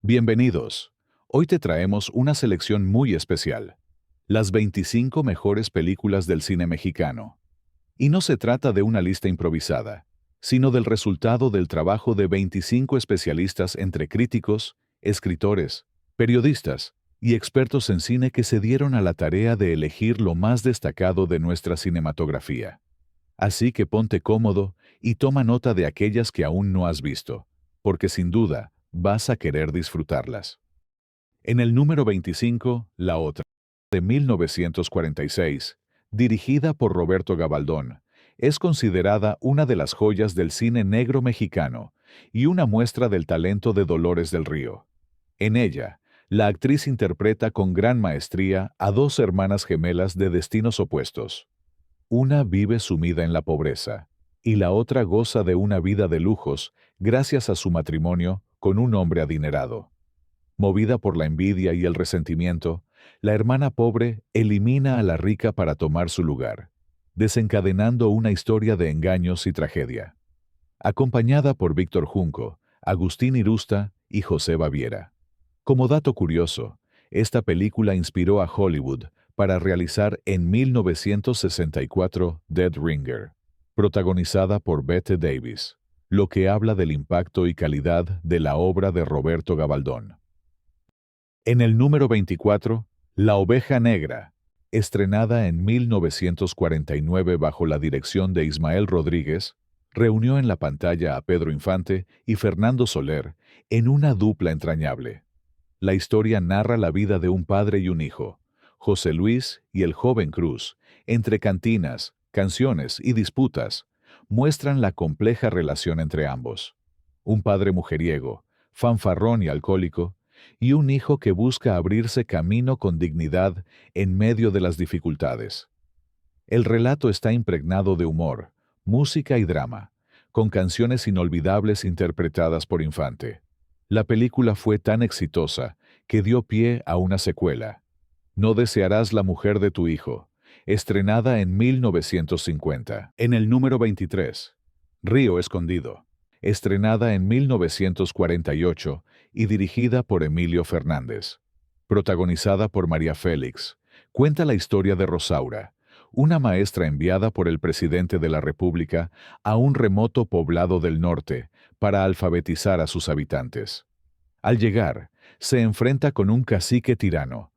Bienvenidos. Hoy te traemos una selección muy especial. Las 25 mejores películas del cine mexicano. Y no se trata de una lista improvisada, sino del resultado del trabajo de 25 especialistas entre críticos, escritores, periodistas y expertos en cine que se dieron a la tarea de elegir lo más destacado de nuestra cinematografía. Así que ponte cómodo y toma nota de aquellas que aún no has visto, porque sin duda vas a querer disfrutarlas. En el número 25, La Otra, de 1946, dirigida por Roberto Gabaldón, es considerada una de las joyas del cine negro mexicano y una muestra del talento de Dolores del Río. En ella, la actriz interpreta con gran maestría a dos hermanas gemelas de destinos opuestos. Una vive sumida en la pobreza, y la otra goza de una vida de lujos gracias a su matrimonio con un hombre adinerado. Movida por la envidia y el resentimiento, la hermana pobre elimina a la rica para tomar su lugar, desencadenando una historia de engaños y tragedia. Acompañada por Víctor Junco, Agustín Irusta y José Baviera. Como dato curioso, esta película inspiró a Hollywood para realizar en 1964 Dead Ringer, protagonizada por Bette Davis, lo que habla del impacto y calidad de la obra de Roberto Gabaldón. En el número 24, La Oveja Negra, estrenada en 1949 bajo la dirección de Ismael Rodríguez, reunió en la pantalla a Pedro Infante y Fernando Soler en una dupla entrañable. La historia narra la vida de un padre y un hijo, José Luis y el joven Cruz, entre cantinas, canciones y disputas, muestran la compleja relación entre ambos. Un padre mujeriego, fanfarrón y alcohólico, y un hijo que busca abrirse camino con dignidad en medio de las dificultades. El relato está impregnado de humor, música y drama, con canciones inolvidables interpretadas por Infante. La película fue tan exitosa que dio pie a una secuela, No desearás la mujer de tu hijo, estrenada en 1950. En el número 23, Río Escondido, estrenada en 1948 y dirigida por Emilio Fernández. Protagonizada por María Félix, cuenta la historia de Rosaura, una maestra enviada por el presidente de la República a un remoto poblado del norte para alfabetizar a sus habitantes. Al llegar, se enfrenta con un cacique tirano,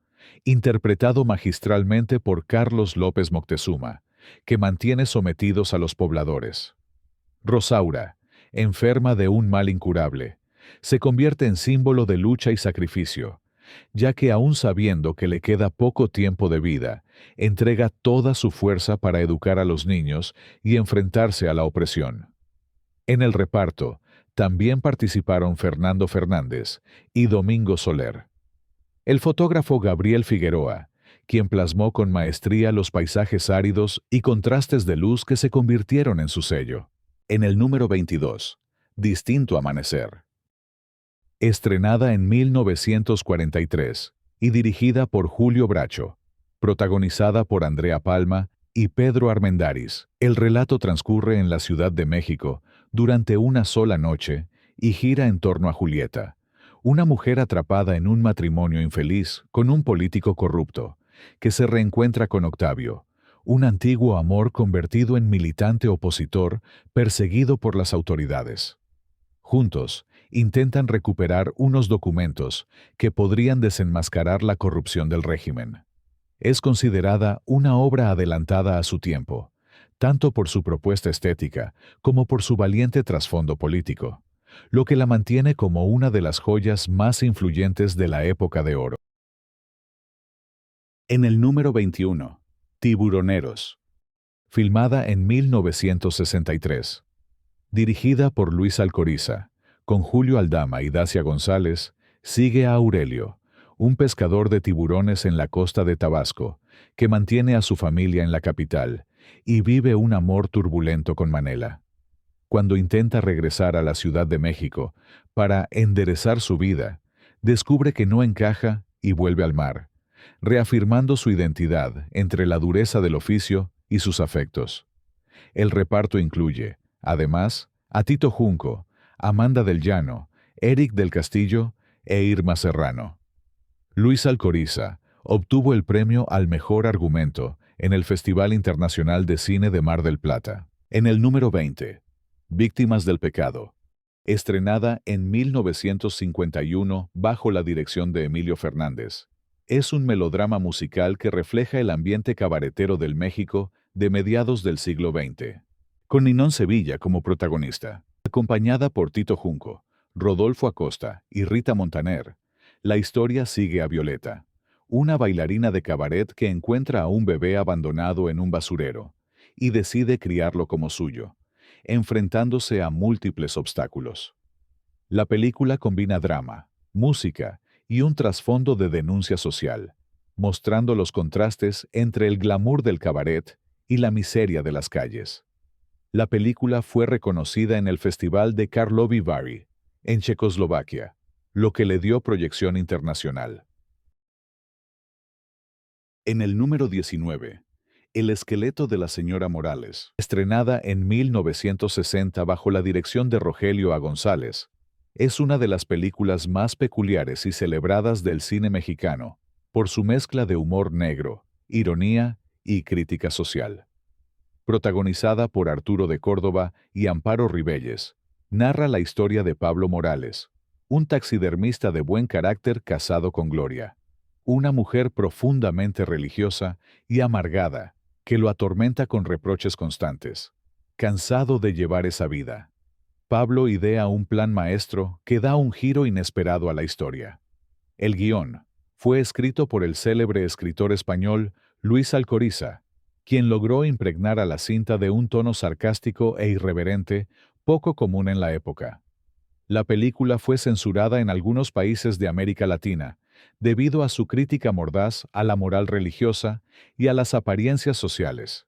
interpretado magistralmente por Carlos López Moctezuma, que mantiene sometidos a los pobladores. Rosaura, enferma de un mal incurable, se convierte en símbolo de lucha y sacrificio, ya que aún sabiendo que le queda poco tiempo de vida, entrega toda su fuerza para educar a los niños y enfrentarse a la opresión. En el reparto, también participaron Fernando Fernández y Domingo Soler. El fotógrafo Gabriel Figueroa, quien plasmó con maestría los paisajes áridos y contrastes de luz que se convirtieron en su sello. En el número 22, Distinto Amanecer. Estrenada en 1943 y dirigida por Julio Bracho, protagonizada por Andrea Palma y Pedro Armendáriz. El relato transcurre en la Ciudad de México durante una sola noche y gira en torno a Julieta, una mujer atrapada en un matrimonio infeliz con un político corrupto, que se reencuentra con Octavio, un antiguo amor convertido en militante opositor perseguido por las autoridades. Juntos, intentan recuperar unos documentos que podrían desenmascarar la corrupción del régimen. Es considerada una obra adelantada a su tiempo, tanto por su propuesta estética como por su valiente trasfondo político, lo que la mantiene como una de las joyas más influyentes de la época de oro. En el número 21, Tiburoneros, filmada en 1963. Dirigida por Luis Alcoriza, con Julio Aldama y Dacia González, sigue a Aurelio, un pescador de tiburones en la costa de Tabasco, que mantiene a su familia en la capital y vive un amor turbulento con Manela. Cuando intenta regresar a la Ciudad de México para enderezar su vida, descubre que no encaja y vuelve al mar, reafirmando su identidad entre la dureza del oficio y sus afectos. El reparto incluye, además, a Tito Junco, Amanda del Llano, Eric del Castillo e Irma Serrano. Luis Alcoriza obtuvo el premio al mejor argumento en el Festival Internacional de Cine de Mar del Plata. En el número 20, Víctimas del Pecado, estrenada en 1951 bajo la dirección de Emilio Fernández. Es un melodrama musical que refleja el ambiente cabaretero del México de mediados del siglo XX, con Ninón Sevilla como protagonista. Acompañada por Tito Junco, Rodolfo Acosta y Rita Montaner, la historia sigue a Violeta, una bailarina de cabaret que encuentra a un bebé abandonado en un basurero y decide criarlo como suyo, enfrentándose a múltiples obstáculos. La película combina drama, música y un trasfondo de denuncia social, mostrando los contrastes entre el glamour del cabaret y la miseria de las calles. La película fue reconocida en el Festival de Karlovy Vary, en Checoslovaquia, lo que le dio proyección internacional. En el número 19, El esqueleto de la señora Morales, estrenada en 1960 bajo la dirección de Rogelio A. González, es una de las películas más peculiares y celebradas del cine mexicano, por su mezcla de humor negro, ironía y crítica social. Protagonizada por Arturo de Córdoba y Amparo Ribelles, narra la historia de Pablo Morales, un taxidermista de buen carácter casado con Gloria, una mujer profundamente religiosa y amargada, que lo atormenta con reproches constantes. Cansado de llevar esa vida, Pablo idea un plan maestro que da un giro inesperado a la historia. El guión fue escrito por el célebre escritor español Luis Alcoriza, quien logró impregnar a la cinta de un tono sarcástico e irreverente poco común en la época. La película fue censurada en algunos países de América Latina, debido a su crítica mordaz a la moral religiosa y a las apariencias sociales.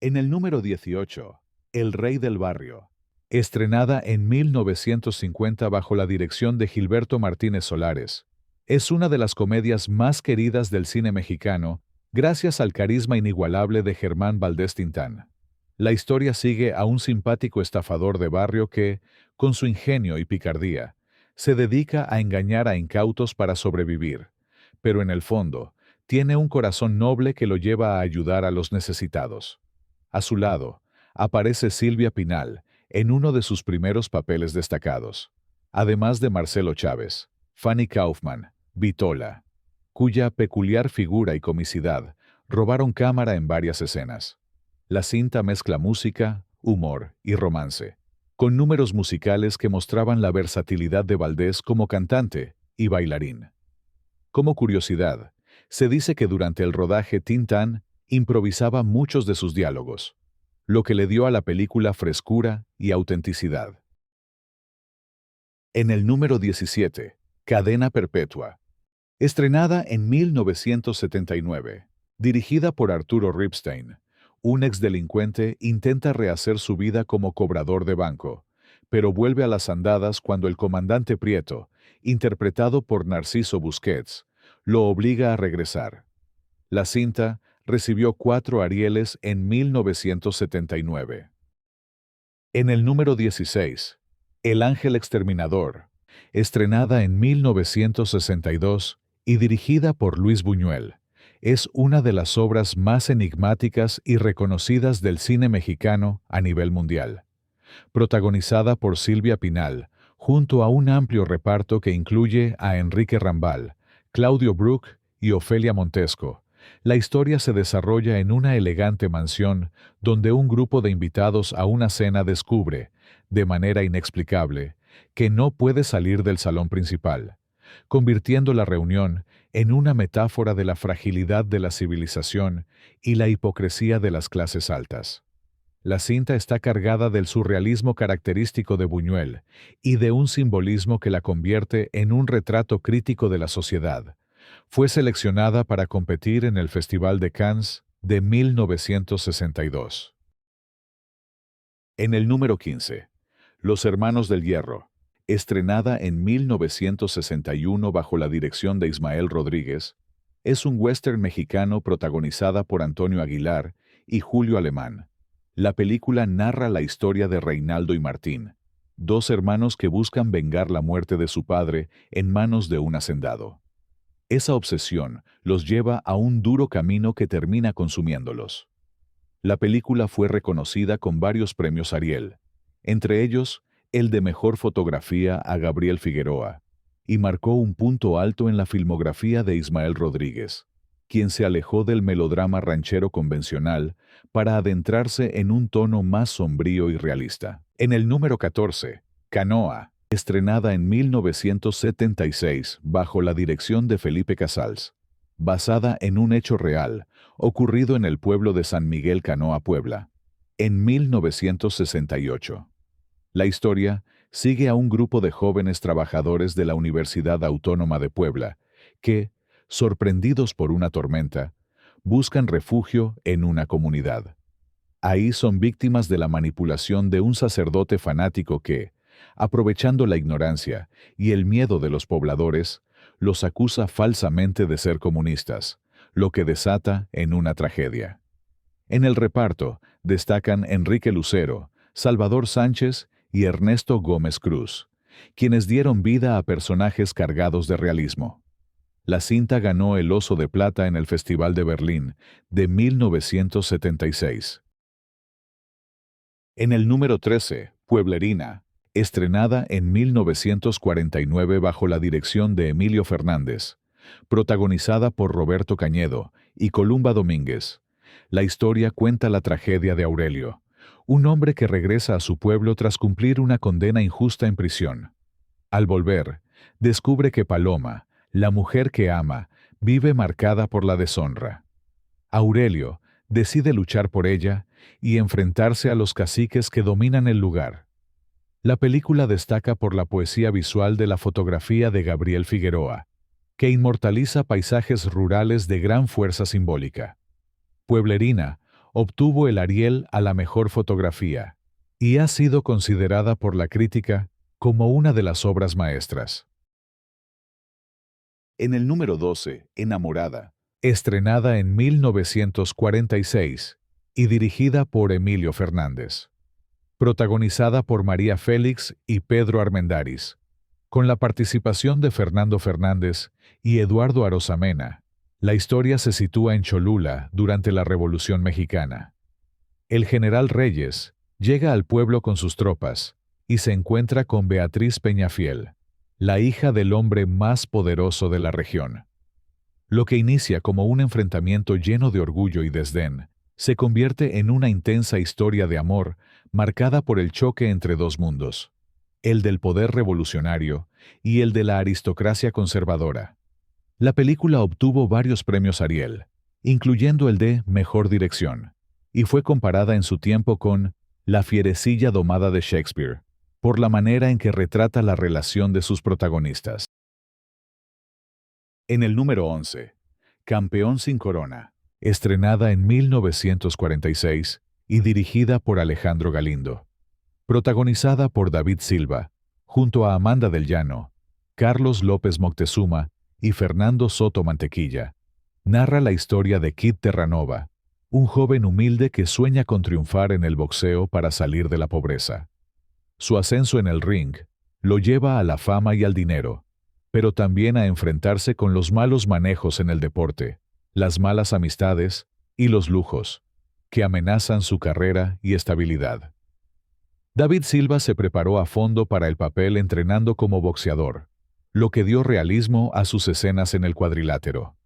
En el número 18, El Rey del Barrio, estrenada en 1950 bajo la dirección de Gilberto Martínez Solares, es una de las comedias más queridas del cine mexicano gracias al carisma inigualable de Germán Valdés Tintán. La historia sigue a un simpático estafador de barrio que, con su ingenio y picardía, se dedica a engañar a incautos para sobrevivir, pero en el fondo, tiene un corazón noble que lo lleva a ayudar a los necesitados. A su lado, aparece Silvia Pinal, en uno de sus primeros papeles destacados, además de Marcelo Chávez, Fanny Kaufman, Vitola, cuya peculiar figura y comicidad robaron cámara en varias escenas. La cinta mezcla música, humor y romance, con números musicales que mostraban la versatilidad de Valdés como cantante y bailarín. Como curiosidad, se dice que durante el rodaje Tintán improvisaba muchos de sus diálogos, lo que le dio a la película frescura y autenticidad. En el número 17, Cadena Perpetua, estrenada en 1979, dirigida por Arturo Ripstein, un exdelincuente intenta rehacer su vida como cobrador de banco, pero vuelve a las andadas cuando el comandante Prieto, interpretado por Narciso Busquets, lo obliga a regresar. La cinta recibió 4 Arieles en 1979. En el número 16, El Ángel Exterminador, estrenada en 1962 y dirigida por Luis Buñuel, es una de las obras más enigmáticas y reconocidas del cine mexicano a nivel mundial. Protagonizada por Silvia Pinal, junto a un amplio reparto que incluye a Enrique Rambal, Claudio Brook y Ofelia Montesco, la historia se desarrolla en una elegante mansión donde un grupo de invitados a una cena descubre, de manera inexplicable, que no puede salir del salón principal, convirtiendo la reunión en una metáfora de la fragilidad de la civilización y la hipocresía de las clases altas. La cinta está cargada del surrealismo característico de Buñuel y de un simbolismo que la convierte en un retrato crítico de la sociedad. Fue seleccionada para competir en el Festival de Cannes de 1962. En el número 15, Los Hermanos del Hierro, estrenada en 1961 bajo la dirección de Ismael Rodríguez, es un western mexicano protagonizada por Antonio Aguilar y Julio Alemán. La película narra la historia de Reinaldo y Martín, dos hermanos que buscan vengar la muerte de su padre en manos de un hacendado. Esa obsesión los lleva a un duro camino que termina consumiéndolos. La película fue reconocida con varios premios Ariel, entre ellos el de Mejor Fotografía a Gabriel Figueroa, y marcó un punto alto en la filmografía de Ismael Rodríguez, quien se alejó del melodrama ranchero convencional para adentrarse en un tono más sombrío y realista. En el número 14, Canoa, estrenada en 1976 bajo la dirección de Felipe Casals, basada en un hecho real ocurrido en el pueblo de San Miguel Canoa, Puebla, en 1968. La historia sigue a un grupo de jóvenes trabajadores de la Universidad Autónoma de Puebla que, sorprendidos por una tormenta, buscan refugio en una comunidad. Ahí son víctimas de la manipulación de un sacerdote fanático que, aprovechando la ignorancia y el miedo de los pobladores, los acusa falsamente de ser comunistas, lo que desata en una tragedia. En el reparto destacan Enrique Lucero, Salvador Sánchez y Ernesto Gómez Cruz, quienes dieron vida a personajes cargados de realismo. La cinta ganó el Oso de Plata en el Festival de Berlín de 1976. En el número 13, Pueblerina, estrenada en 1949 bajo la dirección de Emilio Fernández, protagonizada por Roberto Cañedo y Columba Domínguez. La historia cuenta la tragedia de Aurelio, un hombre que regresa a su pueblo tras cumplir una condena injusta en prisión. Al volver, descubre que Paloma, la mujer que ama, vive marcada por la deshonra. Aurelio decide luchar por ella y enfrentarse a los caciques que dominan el lugar. La película destaca por la poesía visual de la fotografía de Gabriel Figueroa, que inmortaliza paisajes rurales de gran fuerza simbólica. Pueblerina obtuvo el Ariel a la mejor fotografía y ha sido considerada por la crítica como una de las obras maestras. En el número 12, Enamorada, estrenada en 1946 y dirigida por Emilio Fernández. Protagonizada por María Félix y Pedro Armendáriz, con la participación de Fernando Fernández y Eduardo Arosamena. La historia se sitúa en Cholula durante la Revolución Mexicana. El general Reyes llega al pueblo con sus tropas y se encuentra con Beatriz Peñafiel, la hija del hombre más poderoso de la región. Lo que inicia como un enfrentamiento lleno de orgullo y desdén, se convierte en una intensa historia de amor marcada por el choque entre dos mundos, el del poder revolucionario y el de la aristocracia conservadora. La película obtuvo varios premios Ariel, incluyendo el de Mejor Dirección, y fue comparada en su tiempo con La fierecilla domada de Shakespeare, por la manera en que retrata la relación de sus protagonistas. En el número 11, Campeón sin corona, estrenada en 1946 y dirigida por Alejandro Galindo. Protagonizada por David Silva, junto a Amanda del Llano, Carlos López Moctezuma y Fernando Soto Mantequilla, narra la historia de Kid Terranova, un joven humilde que sueña con triunfar en el boxeo para salir de la pobreza. Su ascenso en el ring lo lleva a la fama y al dinero, pero también a enfrentarse con los malos manejos en el deporte, las malas amistades y los lujos, que amenazan su carrera y estabilidad. David Silva se preparó a fondo para el papel entrenando como boxeador, lo que dio realismo a sus escenas en el cuadrilátero.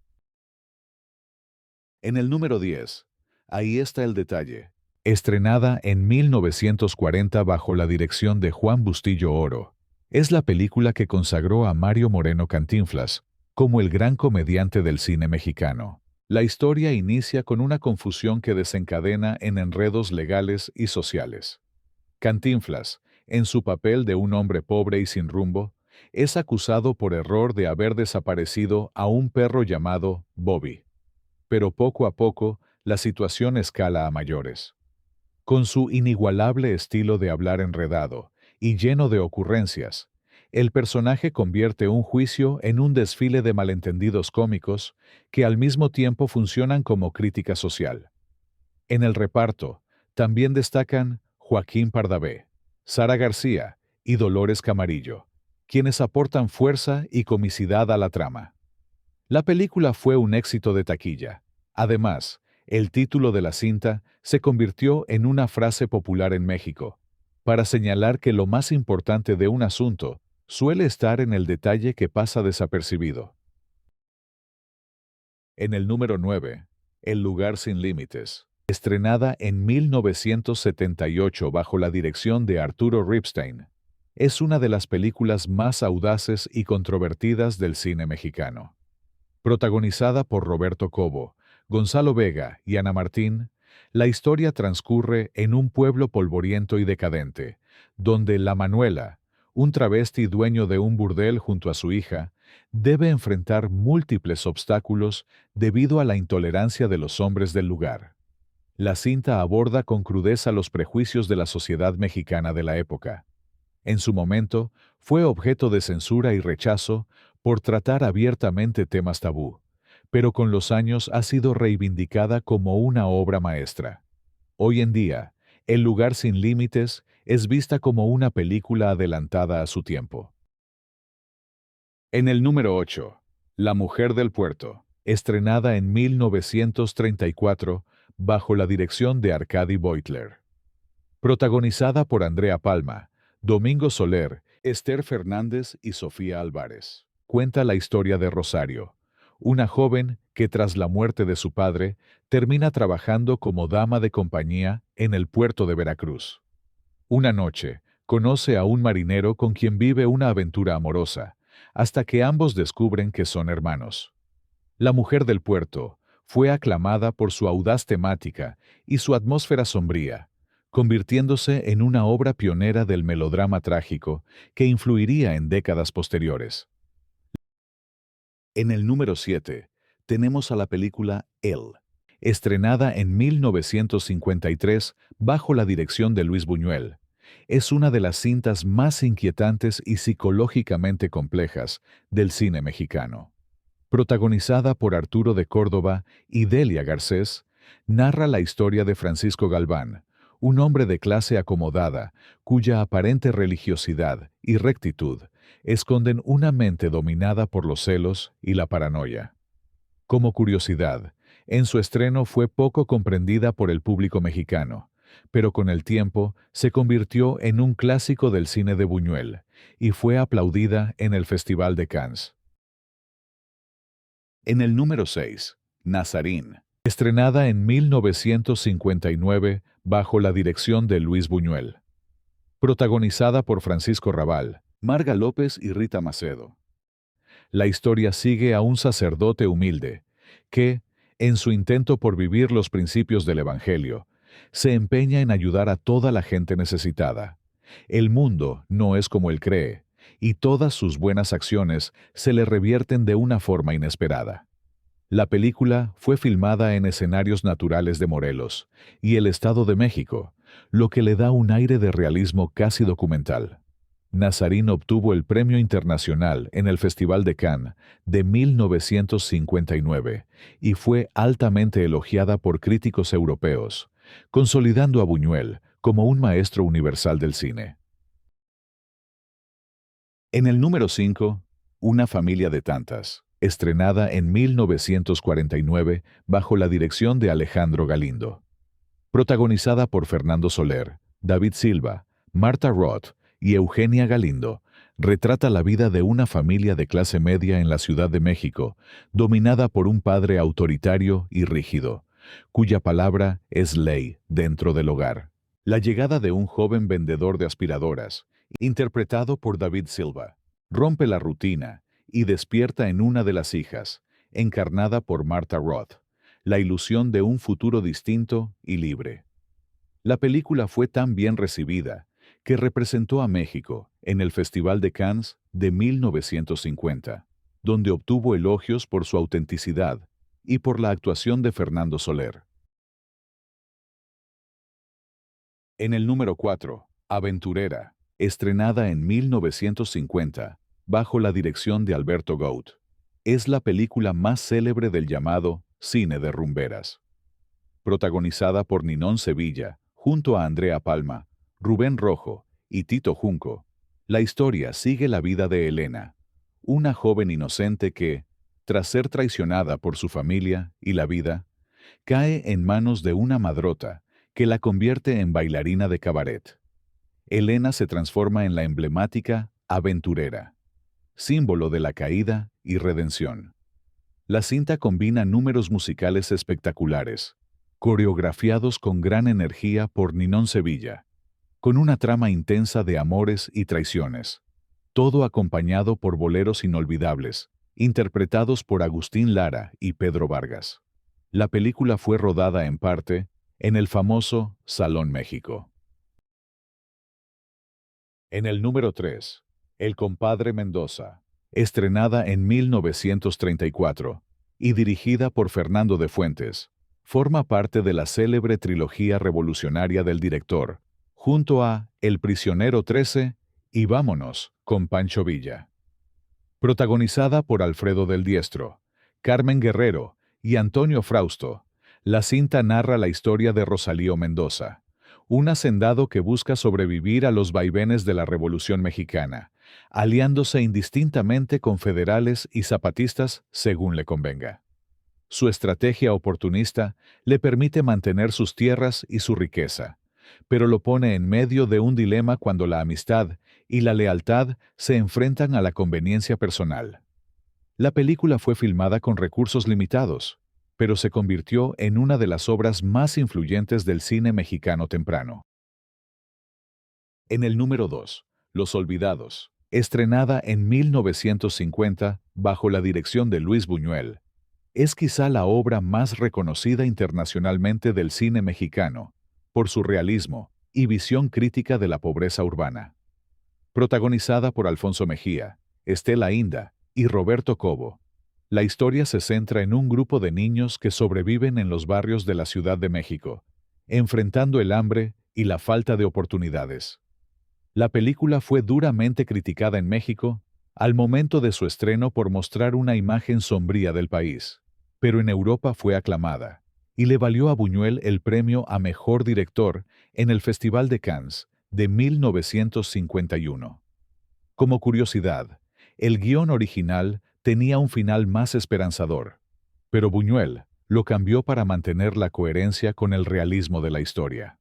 En el número 10, Ahí está el detalle, estrenada en 1940 bajo la dirección de Juan Bustillo Oro, es la película que consagró a Mario Moreno Cantinflas como el gran comediante del cine mexicano. La historia inicia con una confusión que desencadena en enredos legales y sociales. Cantinflas, en su papel de un hombre pobre y sin rumbo, es acusado por error de haber desaparecido a un perro llamado Bobby. Pero poco a poco, la situación escala a mayores. Con su inigualable estilo de hablar enredado y lleno de ocurrencias, el personaje convierte un juicio en un desfile de malentendidos cómicos que al mismo tiempo funcionan como crítica social. En el reparto, también destacan Joaquín Pardavé, Sara García y Dolores Camarillo, quienes aportan fuerza y comicidad a la trama. La película fue un éxito de taquilla. Además, el título de la cinta se convirtió en una frase popular en México, para señalar que lo más importante de un asunto suele estar en el detalle que pasa desapercibido. En el número 9, El lugar sin límites. Estrenada en 1978 bajo la dirección de Arturo Ripstein, es una de las películas más audaces y controvertidas del cine mexicano. Protagonizada por Roberto Cobo, Gonzalo Vega y Ana Martín, la historia transcurre en un pueblo polvoriento y decadente, donde la Manuela, un travesti dueño de un burdel junto a su hija, debe enfrentar múltiples obstáculos debido a la intolerancia de los hombres del lugar. La cinta aborda con crudeza los prejuicios de la sociedad mexicana de la época. En su momento, fue objeto de censura y rechazo por tratar abiertamente temas tabú, pero con los años ha sido reivindicada como una obra maestra. Hoy en día, El lugar sin límites es vista como una película adelantada a su tiempo. En el número 8, La mujer del puerto, estrenada en 1934 bajo la dirección de Arcadi Beutler. Protagonizada por Andrea Palma, Domingo Soler, Esther Fernández y Sofía Álvarez. Cuenta la historia de Rosario, una joven que tras la muerte de su padre termina trabajando como dama de compañía en el puerto de Veracruz. Una noche, conoce a un marinero con quien vive una aventura amorosa, hasta que ambos descubren que son hermanos. La mujer del puerto fue aclamada por su audaz temática y su atmósfera sombría, convirtiéndose en una obra pionera del melodrama trágico que influiría en décadas posteriores. En el número 7, tenemos a la película Él, estrenada en 1953 bajo la dirección de Luis Buñuel. Es una de las cintas más inquietantes y psicológicamente complejas del cine mexicano. Protagonizada por Arturo de Córdoba y Delia Garcés, narra la historia de Francisco Galván, un hombre de clase acomodada, cuya aparente religiosidad y rectitud esconden una mente dominada por los celos y la paranoia. Como curiosidad, en su estreno fue poco comprendida por el público mexicano, pero con el tiempo se convirtió en un clásico del cine de Buñuel y fue aplaudida en el Festival de Cannes. En el número 6, Nazarín, estrenada en 1959 bajo la dirección de Luis Buñuel. Protagonizada por Francisco Rabal, Marga López y Rita Macedo. La historia sigue a un sacerdote humilde que, en su intento por vivir los principios del Evangelio, se empeña en ayudar a toda la gente necesitada. El mundo no es como él cree, y todas sus buenas acciones se le revierten de una forma inesperada. La película fue filmada en escenarios naturales de Morelos y el Estado de México, lo que le da un aire de realismo casi documental. Nazarín obtuvo el Premio Internacional en el Festival de Cannes de 1959 y fue altamente elogiada por críticos europeos, consolidando a Buñuel como un maestro universal del cine. En el número 5, Una familia de tantas, estrenada en 1949 bajo la dirección de Alejandro Galindo. Protagonizada por Fernando Soler, David Silva, Marta Roth y Eugenia Galindo, retrata la vida de una familia de clase media en la Ciudad de México, dominada por un padre autoritario y rígido, cuya palabra es ley dentro del hogar. La llegada de un joven vendedor de aspiradoras, interpretado por David Silva, rompe la rutina y despierta en una de las hijas, encarnada por Marta Roth, la ilusión de un futuro distinto y libre. La película fue tan bien recibida que representó a México en el Festival de Cannes de 1950, donde obtuvo elogios por su autenticidad y por la actuación de Fernando Soler. En el número 4, Aventurera, estrenada en 1950, bajo la dirección de Alberto Gout. Es la película más célebre del llamado cine de rumberas. Protagonizada por Ninón Sevilla, junto a Andrea Palma, Rubén Rojo y Tito Junco, La historia sigue la vida de Elena, una joven inocente que, tras ser traicionada por su familia y la vida, cae en manos de una madrota que la convierte en bailarina de cabaret. Elena se transforma en la emblemática aventurera, símbolo de la caída y redención. La cinta combina números musicales espectaculares, coreografiados con gran energía por Ninón Sevilla, con una trama intensa de amores y traiciones, todo acompañado por boleros inolvidables, interpretados por Agustín Lara y Pedro Vargas. La película fue rodada en parte en el famoso Salón México. En el número 3, El compadre Mendoza, estrenada en 1934 y dirigida por Fernando de Fuentes, forma parte de la célebre trilogía revolucionaria del director, junto a El prisionero 13 y Vámonos, con Pancho Villa. Protagonizada por Alfredo del Diestro, Carmen Guerrero y Antonio Frausto, la cinta narra la historia de Rosalío Mendoza, un hacendado que busca sobrevivir a los vaivenes de la Revolución Mexicana, aliándose indistintamente con federales y zapatistas según le convenga. Su estrategia oportunista le permite mantener sus tierras y su riqueza, pero lo pone en medio de un dilema cuando la amistad y la lealtad se enfrentan a la conveniencia personal. La película fue filmada con recursos limitados, pero se convirtió en una de las obras más influyentes del cine mexicano temprano. En el número 2, Los Olvidados, estrenada en 1950 bajo la dirección de Luis Buñuel, es quizá la obra más reconocida internacionalmente del cine mexicano, por su realismo y visión crítica de la pobreza urbana. Protagonizada por Alfonso Mejía, Estela Inda y Roberto Cobo, la historia se centra en un grupo de niños que sobreviven en los barrios de la Ciudad de México, enfrentando el hambre y la falta de oportunidades. La película fue duramente criticada en México al momento de su estreno por mostrar una imagen sombría del país, pero en Europa fue aclamada y le valió a Buñuel el premio a Mejor Director en el Festival de Cannes de 1951. Como curiosidad, el guión original tenía un final más esperanzador, pero Buñuel lo cambió para mantener la coherencia con el realismo de la historia.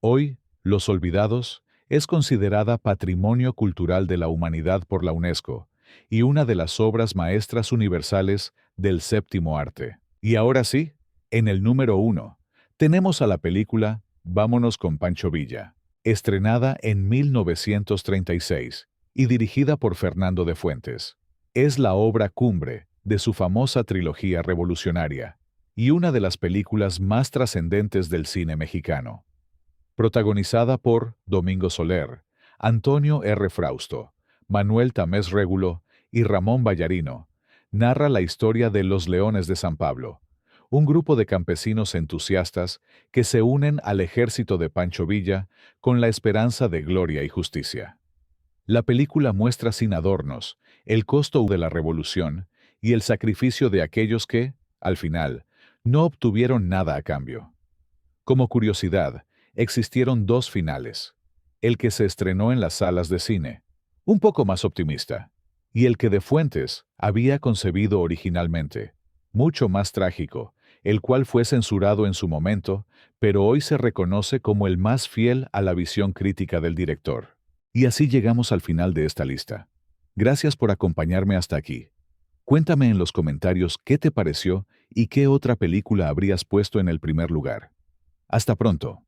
Hoy, Los Olvidados es considerada Patrimonio Cultural de la Humanidad por la UNESCO y una de las obras maestras universales del séptimo arte. Y ahora sí, en el número 1, tenemos a la película Vámonos con Pancho Villa, estrenada en 1936 y dirigida por Fernando de Fuentes. Es la obra cumbre de su famosa trilogía revolucionaria y una de las películas más trascendentes del cine mexicano. Protagonizada por Domingo Soler, Antonio R. Frausto, Manuel Tamés Régulo y Ramón Vallarino, narra la historia de los Leones de San Pablo, un grupo de campesinos entusiastas que se unen al ejército de Pancho Villa con la esperanza de gloria y justicia. La película muestra sin adornos el costo de la revolución y el sacrificio de aquellos que, al final, no obtuvieron nada a cambio. Como curiosidad, existieron dos finales: el que se estrenó en las salas de cine, un poco más optimista, y el que de Fuentes había concebido originalmente, mucho más trágico, el cual fue censurado en su momento, pero hoy se reconoce como el más fiel a la visión crítica del director. Y así llegamos al final de esta lista. Gracias por acompañarme hasta aquí. Cuéntame en los comentarios qué te pareció y qué otra película habrías puesto en el primer lugar. Hasta pronto.